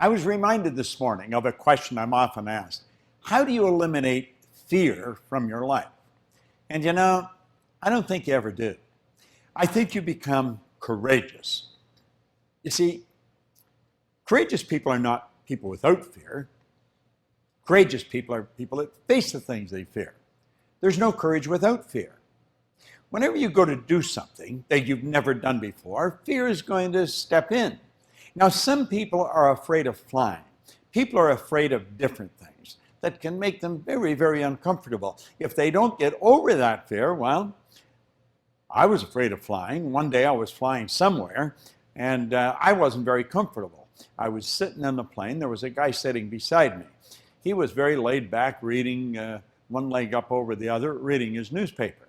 I was reminded this morning of a question I'm often asked. How do you eliminate fear from your life? And I don't think you ever do. I think you become courageous. You see, courageous people are not people without fear. Courageous people are people that face the things they fear. There's no courage without fear. Whenever you go to do something that you've never done before, fear is going to step in. Now, some people are afraid of flying. People are afraid of different things that can make them very, very uncomfortable. If they don't get over that fear, well, I was afraid of flying. One day I was flying somewhere, and I wasn't very comfortable. I was sitting in the plane. There was a guy sitting beside me. He was very laid back, reading one leg up over the other, reading his newspaper.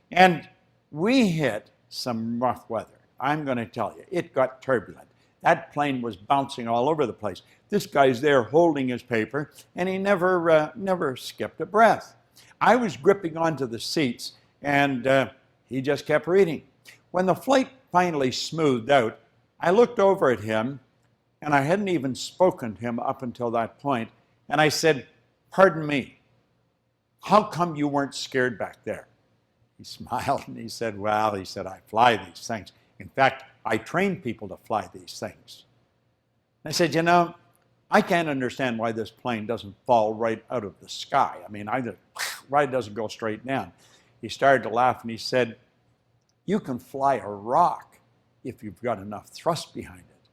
And we hit some rough weather. I'm going to tell you, it got turbulent. That plane was bouncing all over the place. This guy's there holding his paper, and he never skipped a breath. I was gripping onto the seats, and he just kept reading. When the flight finally smoothed out, I looked over at him, and I hadn't even spoken to him up until that point, and I said, "Pardon me, how come you weren't scared back there?" He smiled and he said, "Well," he said, "I fly these things. In fact, I train people to fly these things." And I said, I can't understand why this plane doesn't fall right out of the sky. I mean, why it doesn't go straight down. He started to laugh and he said, "You can fly a rock if you've got enough thrust behind it."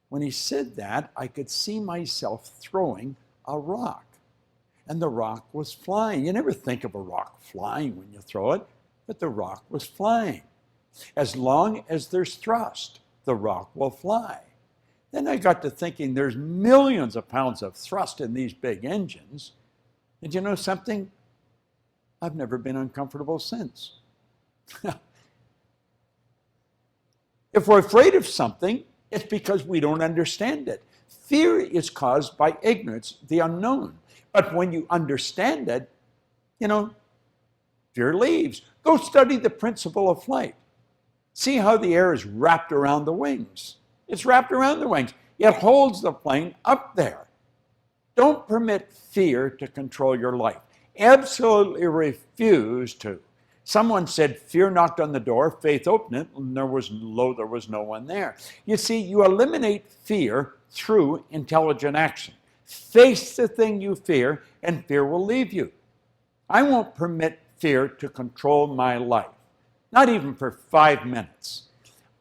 When he said that, I could see myself throwing a rock. And the rock was flying. You never think of a rock flying when you throw it, but the rock was flying. As long as there's thrust, the rock will fly. Then I got to thinking there's millions of pounds of thrust in these big engines. And you know something? I've never been uncomfortable since. If we're afraid of something, it's because we don't understand it. Fear is caused by ignorance, the unknown. But when you understand it, fear leaves. Go study the principle of flight. See how the air is wrapped around the wings. It's wrapped around the wings. It holds the plane up there. Don't permit fear to control your life. Absolutely refuse to. Someone said, fear knocked on the door, faith opened it, and there was no one there. You see, you eliminate fear through intelligent action. Face the thing you fear, and fear will leave you. I won't permit fear to control my life, not even for 5 minutes.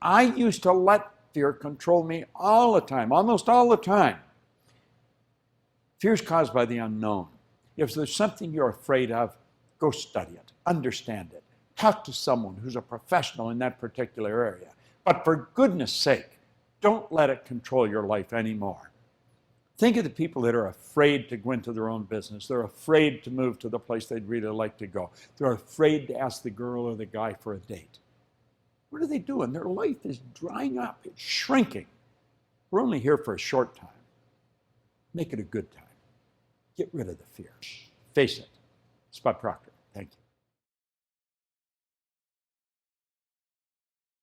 I used to let fear control me all the time, almost all the time. Fear is caused by the unknown. If there's something you're afraid of, go study it, understand it. Talk to someone who's a professional in that particular area. But for goodness sake, don't let it control your life anymore. Think of the people that are afraid to go into their own business. They're afraid to move to the place they'd really like to go. They're afraid to ask the girl or the guy for a date. What are they doing? Their life is drying up. It's shrinking. We're only here for a short time. Make it a good time. Get rid of the fear. Face it. It's by Proctor.